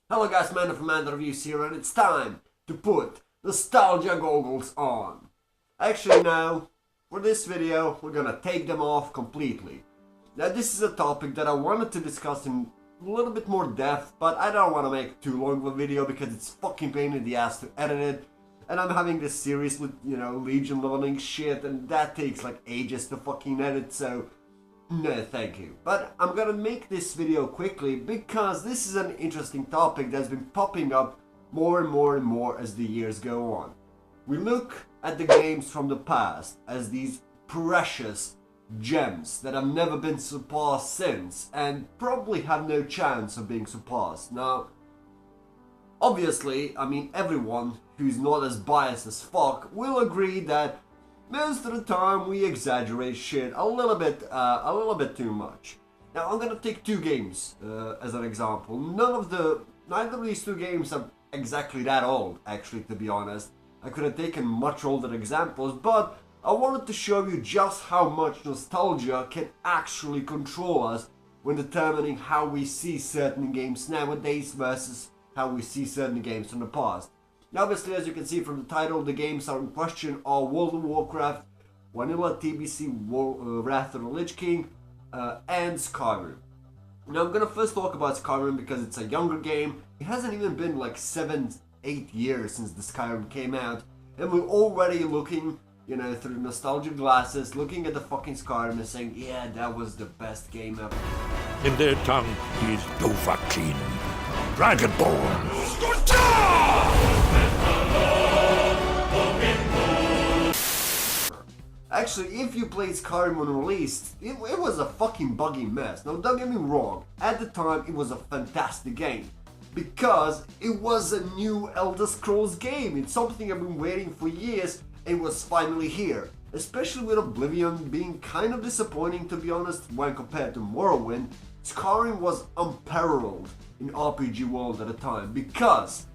Hello guys, Man of Man Reviews here, and it's time to put nostalgia goggles on. Actually now, for this video, we're gonna take them off completely. Now this is a topic that I wanted to discuss in a little bit more depth, but I don't want to make too long of a video because it's fucking pain in the ass to edit it. And I'm having this series with, Legion leveling shit, and that takes like ages to fucking edit, so no, thank you. But I'm gonna make this video quickly because this is an interesting topic that's been popping up more and more and more as the years go on. We look at the games from the past as these precious gems that have never been surpassed since and probably have no chance of being surpassed. Now, obviously, everyone who's not as biased as fuck will agree that most of the time we exaggerate shit a little bit too much. Now I'm gonna take two games as an example. Neither of these two games are exactly that old, actually, to be honest. I could have taken much older examples, but I wanted to show you just how much nostalgia can actually control us when determining how we see certain games nowadays versus how we see certain games from the past. Now, obviously, as you can see from the title, the games are in question are World of Warcraft, Vanilla TBC Wrath of the Lich King, and Skyrim. Now, I'm gonna first talk about Skyrim because it's a younger game. It hasn't even been like 7-8 years since the Skyrim came out, and we're already looking, through nostalgic glasses, looking at the fucking Skyrim and saying, yeah, that was the best game ever. In their tongue, he is Dovahkiin, Dragonborn. Actually, if you played Skyrim when released, it was a fucking buggy mess. Now, don't get me wrong, at the time it was a fantastic game. Because it was a new Elder Scrolls game. It's something I've been waiting for years, and it was finally here. Especially with Oblivion being kind of disappointing, to be honest, when compared to Morrowind. Skyrim was unparalleled in RPG world at the time because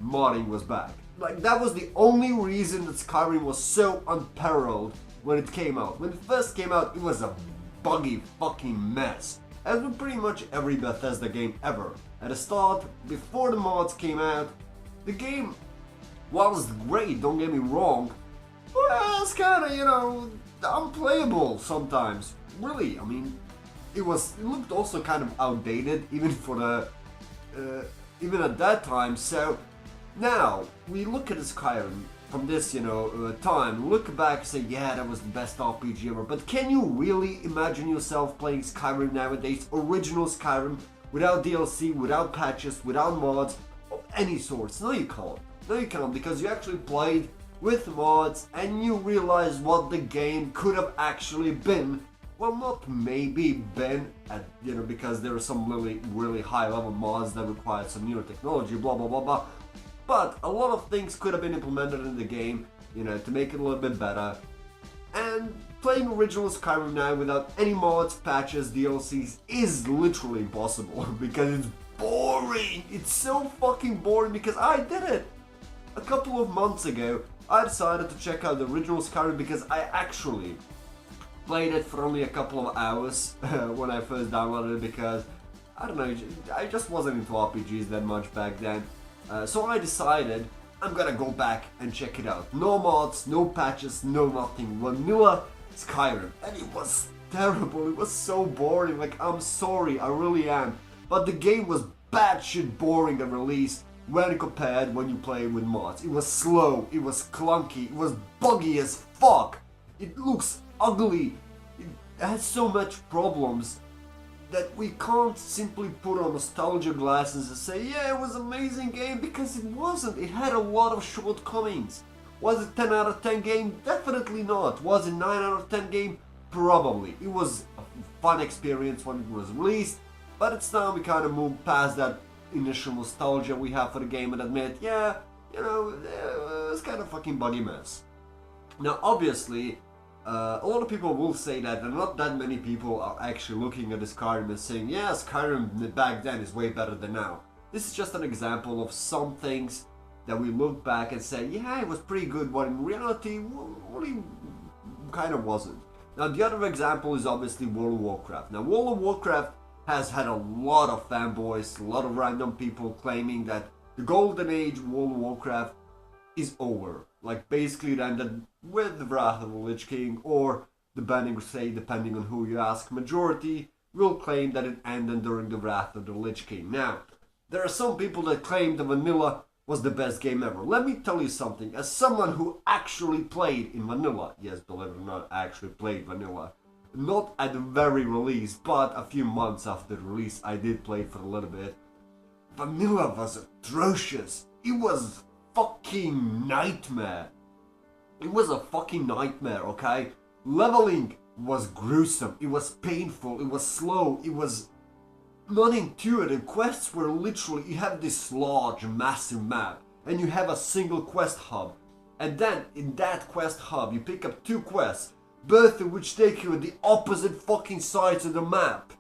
modding was back. Like, that was the only reason that Skyrim was so unparalleled when it came out. When it first came out, it was a buggy fucking mess. As with pretty much every Bethesda game ever. At the start, before the mods came out, the game was great, don't get me wrong, but it's kinda, unplayable sometimes. Really, it looked also kind of outdated, even for the, even at that time, so now, we look at Skyrim from this, time, look back and say, yeah, that was the best RPG ever, but can you really imagine yourself playing Skyrim nowadays, original Skyrim, without DLC, without patches, without mods, of any sorts? No, you can't. No, you can't, because you actually played with mods, and you realize what the game could have actually been. Well, not maybe been, because there are some really high level mods that require some newer technology, blah blah blah blah. But a lot of things could have been implemented in the game, to make it a little bit better. And playing original Skyrim now without any mods, patches, DLCs is literally impossible because it's boring. It's so fucking boring because I did it. A couple of months ago, I decided to check out the original Skyrim because I actually played it for only a couple of hours when I first downloaded it because, I don't know, I just wasn't into RPGs that much back then. So I decided I'm gonna go back and check it out. No mods, no patches, no nothing. Vanilla Skyrim. And it was terrible. It was so boring. Like, I'm sorry, I really am. But the game was batshit boring at release when compared when you play with mods. It was slow, it was clunky, it was buggy as fuck. It looks ugly. It has so much problems that we can't simply put on nostalgia glasses and say, yeah, it was an amazing game, because it wasn't. It had a lot of shortcomings. Was it 10 out of 10 game? Definitely not. Was it 9 out of 10 game? Probably. It was a fun experience when it was released, but it's time we kind of moved past that initial nostalgia we have for the game and admit, yeah, it's kind of fucking buggy mess. Now, obviously, a lot of people will say that, and not that many people are actually looking at the Skyrim and saying, yeah, Skyrim back then is way better than now. This is just an example of some things that we look back and say, yeah, it was pretty good, but in reality, really kind of wasn't. Now, the other example is obviously World of Warcraft. Now, World of Warcraft has had a lot of fanboys, a lot of random people claiming that the golden age of World of Warcraft is over. Like, basically it ended with the Wrath of the Lich King or the Burning Crusade, depending on who you ask. Majority will claim that it ended during the Wrath of the Lich King. Now, there are some people that claim the vanilla was the best game ever. Let me tell you something. As someone who actually played in vanilla, yes, believe it or not, actually played vanilla. Not at the very release, but a few months after the release, I did play it for a little bit. Vanilla was atrocious. It was fucking nightmare. It was a fucking nightmare, okay? Leveling was gruesome. It was painful. It was slow. It was not intuitive. Quests were literally, you have this large, massive map, and you have a single quest hub. And then, in that quest hub, you pick up 2 quests, both of which take you to the opposite fucking sides of the map.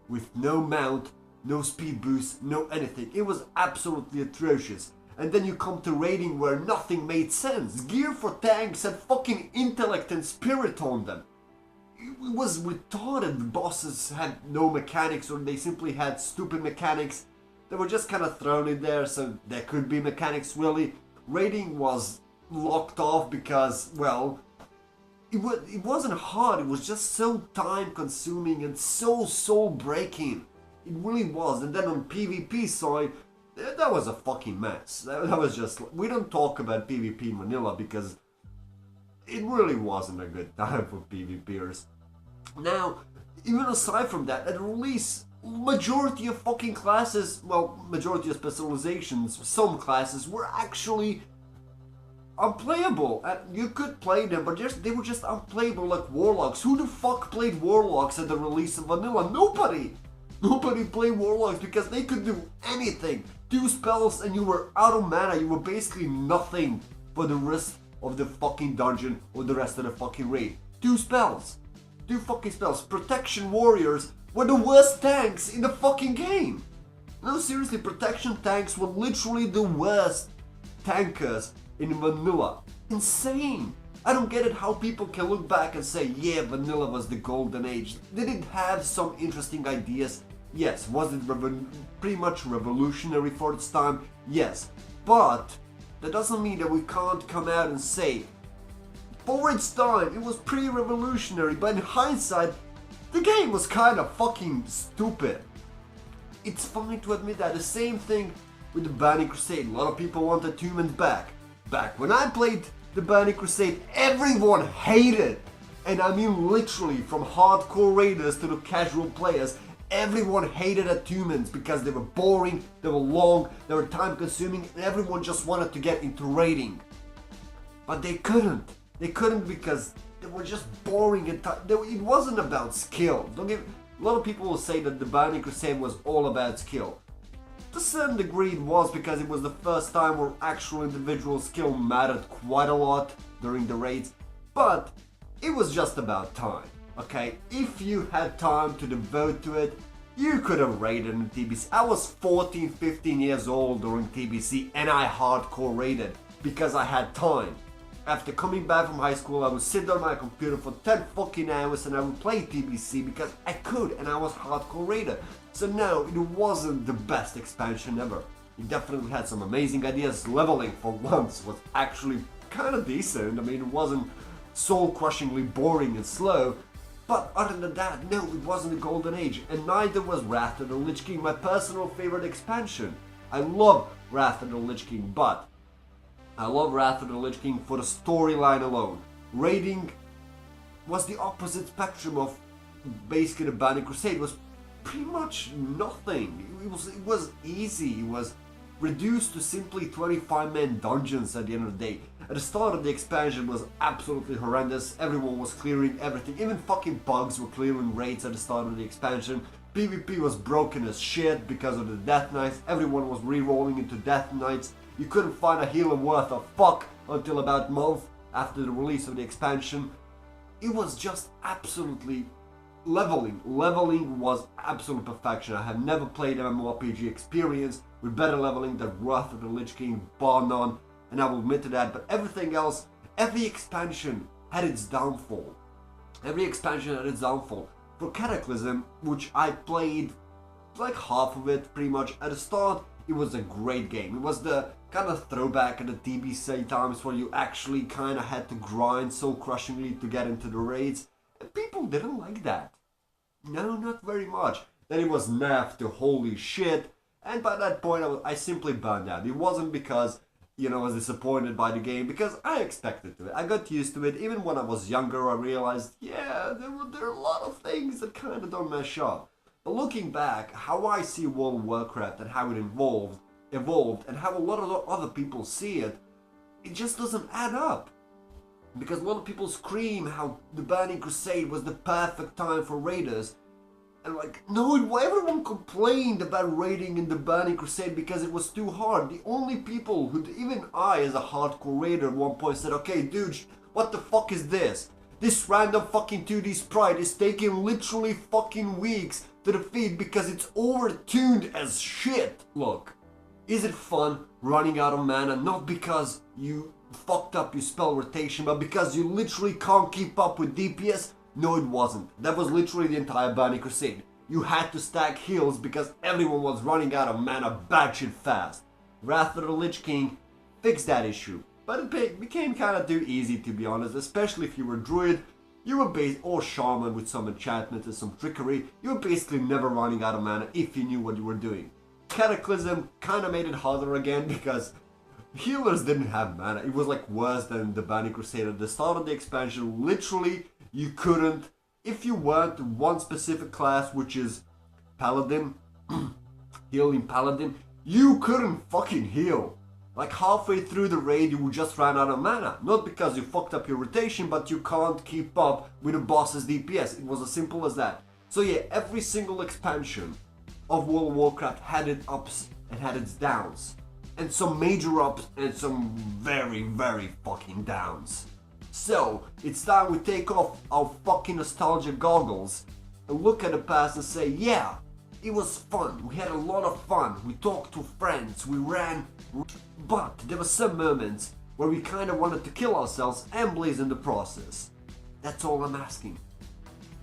With no mount, no speed boost, no anything. It was absolutely atrocious. And then you come to raiding where nothing made sense. Gear for tanks had fucking intellect and spirit on them. It was retarded. The bosses had no mechanics, or they simply had stupid mechanics. They were just kind of thrown in there, so there could be mechanics really. Raiding was locked off because, well, it wasn't hard. It was just so time consuming and so soul breaking. It really was. And then on PvP side, that was a fucking mess. That was just, we don't talk about PvP in vanilla because it really wasn't a good time for PvPers. Now, even aside from that, at release, majority of fucking classes, well, majority of specializations, some classes were actually unplayable. And you could play them, but they were just unplayable, like Warlocks. Who the fuck played Warlocks at the release of vanilla? Nobody! Nobody played Warlocks because they could do anything. 2 spells and you were out of mana. You were basically nothing for the rest of the fucking dungeon or the rest of the fucking raid. 2 spells. 2 fucking spells. Protection warriors were the worst tanks in the fucking game. No, seriously, protection tanks were literally the worst tankers in vanilla. Insane. I don't get it how people can look back and say, yeah, vanilla was the golden age. Did it have some interesting ideas? Yes. Was it pretty much revolutionary for its time? Yes. But that doesn't mean that we can't come out and say, for its time, it was pretty revolutionary, but in hindsight, the game was kind of fucking stupid. It's fine to admit that. The same thing with the Burning Crusade. A lot of people wanted humans back. Back when I played the Burning Crusade, everyone hated, and I mean literally from hardcore raiders to the casual players, everyone hated attunements because they were boring, they were long, they were time consuming, and everyone just wanted to get into raiding. But they couldn't. They couldn't because they were just boring and it wasn't about skill. A lot of people will say that the Burning Crusade was all about skill. To a certain degree it was, because it was the first time where actual individual skill mattered quite a lot during the raids, but it was just about time, okay? If you had time to devote to it, you could have raided in TBC. I was 14, 15 years old during TBC and I hardcore raided because I had time. After coming back from high school, I would sit on my computer for 10 fucking hours and I would play TBC because I could, and I was hardcore raider. So no, it wasn't the best expansion ever. It definitely had some amazing ideas. Leveling for once was actually kind of decent. I mean, it wasn't soul-crushingly boring and slow. But other than that, no, it wasn't the golden age. And neither was Wrath of the Lich King, my personal favorite expansion. I love Wrath of the Lich King, but I love Wrath of the Lich King for the storyline alone. Raiding was the opposite spectrum of basically the Burning Crusade. It was pretty much nothing. It was easy. It was reduced to simply 25-man dungeons at the end of the day. At the start of the expansion was absolutely horrendous. Everyone was clearing everything. Even fucking bugs were clearing raids at the start of the expansion. PvP was broken as shit because of the Death Knights. Everyone was re-rolling into Death Knights. You couldn't find a healer worth a fuck until about a month after the release of the expansion. It was just absolutely leveling. Leveling was absolute perfection. I have never played an MMORPG experience with better leveling than Wrath of the Lich King, bar none, and I will admit to that. But everything else, every expansion had its downfall. Every expansion had its downfall. For Cataclysm, which I played like half of it pretty much at the start, it was a great game. It was the kind of throwback at the TBC times where you actually kind of had to grind so crushingly to get into the raids, and people didn't like that. No, not very much. Then it was nerfed to holy shit, and by that point I simply burned out. It wasn't because, I was disappointed by the game, because I expected to it. I got used to it. Even when I was younger, I realized, yeah, there are a lot of things that kind of don't mesh up. But looking back, how I see World of Warcraft and how it evolved, and how a lot of other people see it, it just doesn't add up. Because a lot of people scream how the Burning Crusade was the perfect time for raiders. And no, everyone complained about raiding in the Burning Crusade because it was too hard. The only people who, even I as a hardcore raider at one point said, okay dude, what the fuck is this? This random fucking 2D sprite is taking literally fucking weeks to defeat because it's overtuned as shit. Look, is it fun running out of mana? Not because you fucked up your spell rotation, but because you literally can't keep up with DPS? No, it wasn't. That was literally the entire Burning Crusade. You had to stack heals because everyone was running out of mana batshit fast. Wrath of the Lich King fixed that issue, but it became kind of too easy, to be honest, especially if you were druid. You were or shaman with some enchantment and some trickery. You were basically never running out of mana if you knew what you were doing. Cataclysm kind of made it harder again because healers didn't have mana. It was worse than the Burning Crusade. At the start of the expansion, literally you couldn't, if you weren't one specific class, which is Paladin, healing Paladin, you couldn't fucking heal. Halfway through the raid, you just ran out of mana. Not because you fucked up your rotation, but you can't keep up with the boss's DPS. It was as simple as that. So yeah, every single expansion of World of Warcraft had its ups and had its downs. And some major ups and some very, very fucking downs. So, it's time we take off our fucking nostalgia goggles and look at the past and say, yeah, it was fun, we had a lot of fun, we talked to friends, we ran, but there were some moments where we kind of wanted to kill ourselves and blaze in the process. That's all I'm asking.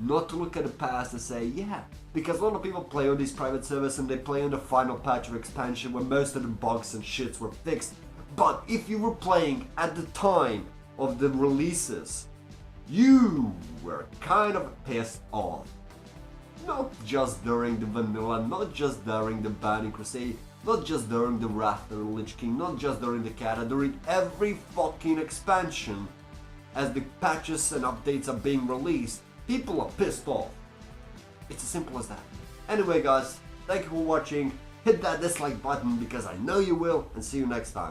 Not to look at the past and say, yeah, because a lot of people play on these private servers and they play on the final patch of expansion where most of the bugs and shits were fixed. But if you were playing at the time of the releases, you were kind of pissed off. Not just during the vanilla, not just during the Burning Crusade, not just during the Wrath of the Lich King, not just during the Cata, during every fucking expansion. As the patches and updates are being released, people are pissed off. It's as simple as that. Anyway guys, thank you for watching, hit that dislike button because I know you will, and see you next time.